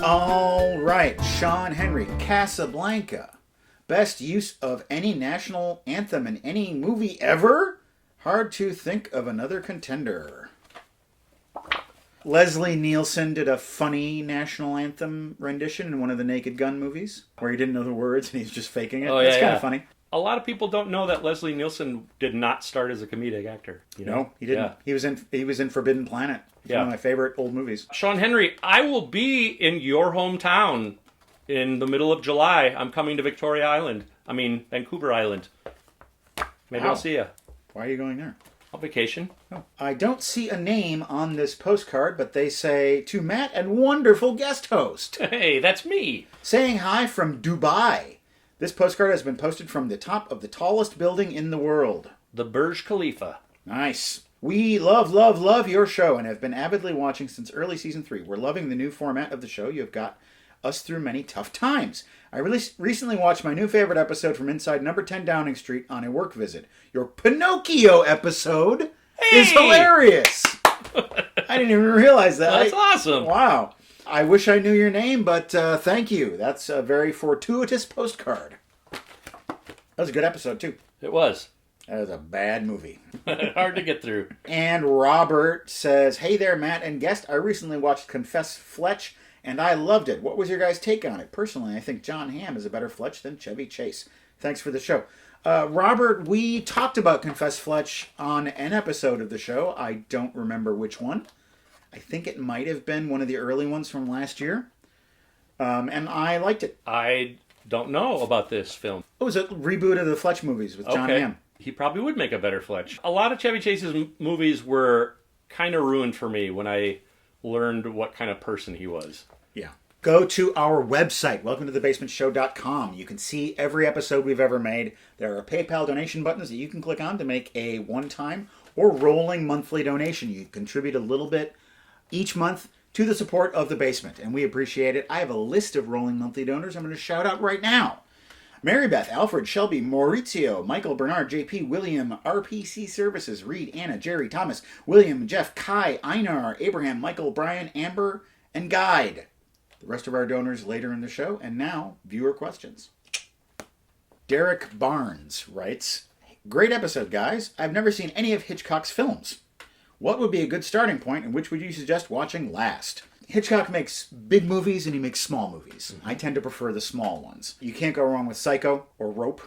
All right, Sean Henry, Casablanca. Best use of any national anthem in any movie ever? Hard to think of another contender. Leslie Nielsen did a funny national anthem rendition in one of the Naked Gun movies where he didn't know the words and he's just faking it. It's kind of funny. A lot of people don't know that Leslie Nielsen did not start as a comedic actor. No, he didn't. Yeah. He was in Forbidden Planet. One of my favorite old movies. Sean Henry, I will be in your hometown in the middle of July. I'm coming to Vancouver Island. Maybe I'll see you. Why are you going there? On vacation. Oh. I don't see a name on this postcard, but they say, to Matt and wonderful guest host. Hey, that's me. Saying hi from Dubai. This postcard has been posted from the top of the tallest building in the world. The Burj Khalifa. Nice. We love your show and have been avidly watching since early season 3. We're loving the new format of the show. You have got us through many tough times. I recently watched my new favorite episode from inside number 10 Downing Street on a work visit. Your Pinocchio episode is hilarious. I didn't even realize that. That's awesome. Wow. I wish I knew your name, but thank you. That's a very fortuitous postcard. That was a good episode, too. It was. That was a bad movie. Hard to get through. And Robert says, hey there, Matt and guest. I recently watched Confess Fletch, and I loved it. What was your guys' take on it? Personally, I think John Hamm is a better Fletch than Chevy Chase. Thanks for the show. Robert, we talked about Confess Fletch on an episode of the show. I don't remember which one. I think it might have been one of the early ones from last year. And I liked it. I don't know about this film. It was a reboot of the Fletch movies with John Hamm. He probably would make a better Fletch. A lot of Chevy Chase's movies were kind of ruined for me when I learned what kind of person he was. Yeah. Go to our website, welcometothebasementshow.com. You can see every episode we've ever made. There are PayPal donation buttons that you can click on to make a one-time or rolling monthly donation. You contribute a little bit each month to the support of the basement, and we appreciate it. I have a list of rolling monthly donors I'm going to shout out right now. Mary Beth, Alfred, Shelby, Maurizio, Michael, Bernard, JP, William, RPC Services, Reed, Anna, Jerry, Thomas, William, Jeff, Kai, Einar, Abraham, Michael, Brian, Amber, and Guide. The rest of our donors later in the show, and now, viewer questions. Derek Barnes writes, great episode, guys. I've never seen any of Hitchcock's films. What would be a good starting point, and which would you suggest watching last? Hitchcock makes big movies and he makes small movies. I tend to prefer the small ones. You can't go wrong with Psycho or Rope.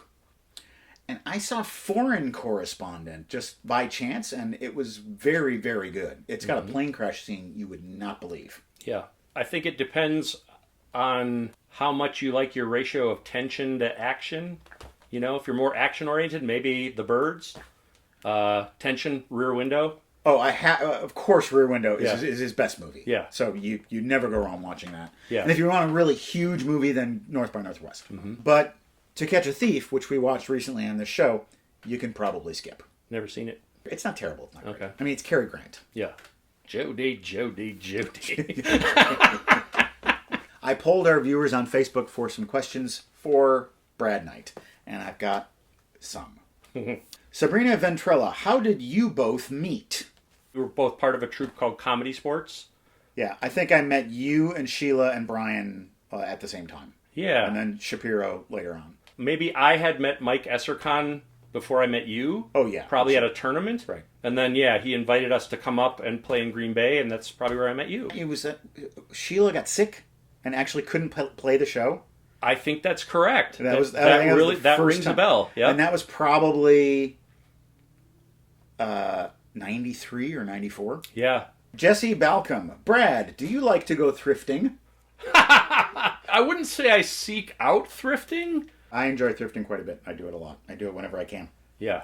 And I saw Foreign Correspondent just by chance, and it was very, very good. It's got a plane crash scene you would not believe. Yeah. I think it depends on how much you like your ratio of tension to action. You know, if you're more action-oriented, maybe The Birds. Tension, Rear Window. Oh, of course, Rear Window is his best movie. Yeah. So you never go wrong watching that. Yeah. And if you want a really huge movie, then North by Northwest. But To Catch a Thief, which we watched recently on this show, you can probably skip. Never seen it. It's not terrible. It's not okay. Great. I mean, it's Cary Grant. Yeah. Jody. I polled our viewers on Facebook for some questions for Brad Knight, and I've got some. Sabrina Ventrella, how did you both meet? We were both part of a troupe called Comedy Sports. Yeah, I think I met you and Sheila and Brian at the same time. Yeah. And then Shapiro later on. Maybe I had met Mike Essercon before I met you. Oh, yeah. Probably at a tournament. Right. And then, he invited us to come up and play in Green Bay, and that's probably where I met you. It was Sheila got sick and actually couldn't play the show. I think that's correct. That rings a bell. Yeah. And that was probably 93 or 94. Yeah. Jesse Balcom. Brad, do you like to go thrifting? I wouldn't say I seek out thrifting. I enjoy thrifting quite a bit. I do it a lot. I do it whenever I can. Yeah.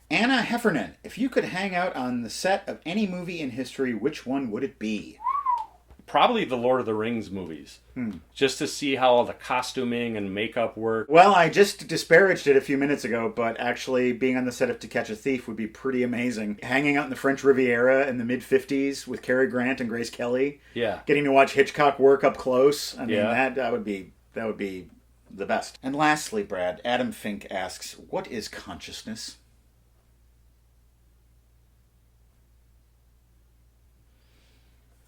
Anna Heffernan. If you could hang out on the set of any movie in history, which one would it be? Probably the Lord of the Rings movies. Just to see how all the costuming and makeup work. Well, I just disparaged it a few minutes ago, but actually being on the set of To Catch a Thief would be pretty amazing. Hanging out in the French Riviera in the mid-50s with Cary Grant and Grace Kelly. Yeah. Getting to watch Hitchcock work up close. I mean, that would be the best. And lastly, Brad, Adam Fink asks, what is consciousness?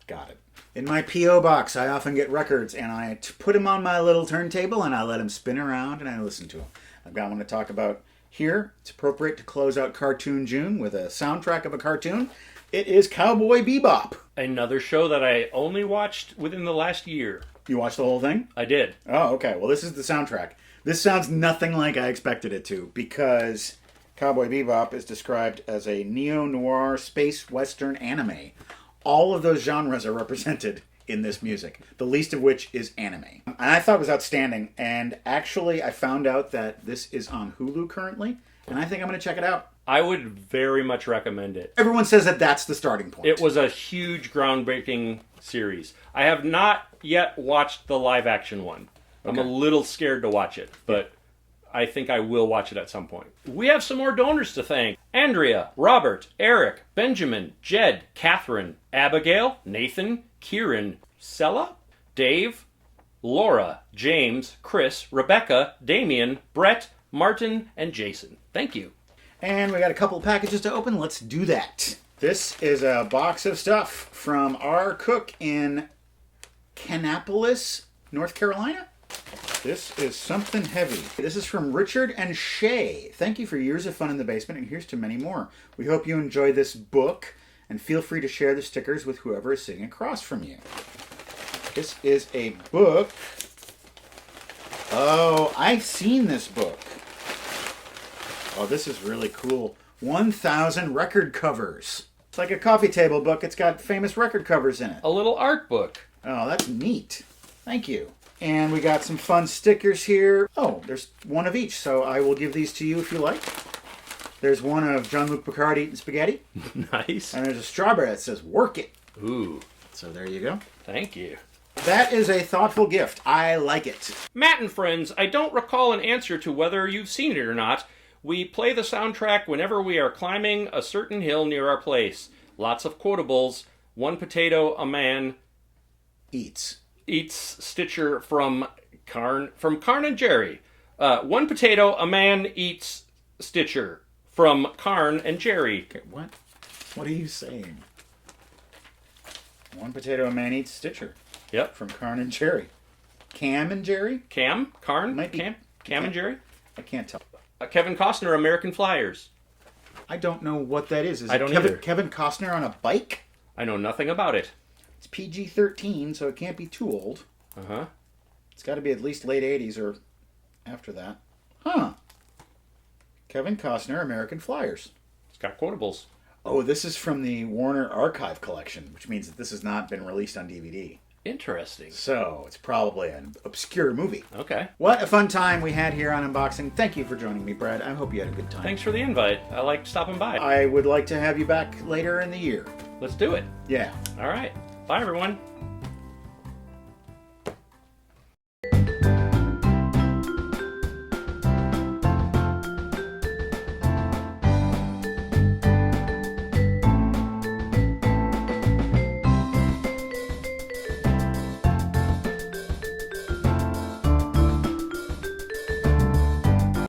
Got it. In my P.O. box, I often get records, and I put them on my little turntable, and I let them spin around, and I listen to them. I've got one to talk about here. It's appropriate to close out Cartoon June with a soundtrack of a cartoon. It is Cowboy Bebop. Another show that I only watched within the last year. You watched the whole thing? I did. Oh, okay. Well, this is the soundtrack. This sounds nothing like I expected it to, because Cowboy Bebop is described as a neo-noir space western anime. All of those genres are represented in this music, the least of which is anime. And I thought it was outstanding, and actually I found out that this is on Hulu currently, and I think I'm going to check it out. I would very much recommend it. Everyone says that that's the starting point. It was a huge, groundbreaking series. I have not yet watched the live-action one. I'm a little scared to watch it, but I think I will watch it at some point. We have some more donors to thank. Andrea, Robert, Eric, Benjamin, Jed, Catherine, Abigail, Nathan, Kieran, Sella, Dave, Laura, James, Chris, Rebecca, Damien, Brett, Martin, and Jason. Thank you. And we got a couple packages to open. Let's do that. This is a box of stuff from our cook in Kannapolis, North Carolina. This is something heavy. This is from Richard and Shay. Thank you for years of fun in the basement, and here's to many more. We hope you enjoy this book, and feel free to share the stickers with whoever is sitting across from you. This is a book. Oh, I've seen this book. Oh, this is really cool. 1,000 record covers. It's like a coffee table book. It's got famous record covers in it. A little art book. Oh, that's neat. Thank you. And we got some fun stickers here. Oh, there's one of each, so I will give these to you if you like. There's one of Jean-Luc Picard eating spaghetti. Nice. And there's a strawberry that says, "Work it." Ooh. So there you go. Thank you. That is a thoughtful gift. I like it. Matt and friends, I don't recall an answer to whether you've seen it or not. We play the soundtrack whenever we are climbing a certain hill near our place. Lots of quotables. One potato a man Eats Stitcher from Carn and Jerry. One potato a man eats Stitcher from Carn and Jerry. Okay, what? What are you saying? One potato a man eats Stitcher. Yep. From Carn and Jerry. Cam and Jerry? Cam? Carn? Might be. Cam and Jerry? I can't tell. Kevin Costner, American Flyers. I don't know what that is. Is I it don't Kevin, either. Kevin Costner on a bike? I know nothing about it. It's PG-13, so it can't be too old. Uh-huh. It's got to be at least late 80s or after that. Huh. Kevin Costner, American Flyers. It's got quotables. Oh, this is from the Warner Archive Collection, which means that this has not been released on DVD. Interesting. So, it's probably an obscure movie. Okay. What a fun time we had here on Unboxing. Thank you for joining me, Brad. I hope you had a good time. Thanks for the invite. I like stopping by. I would like to have you back later in the year. Let's do it. Yeah. All right. Bye, everyone.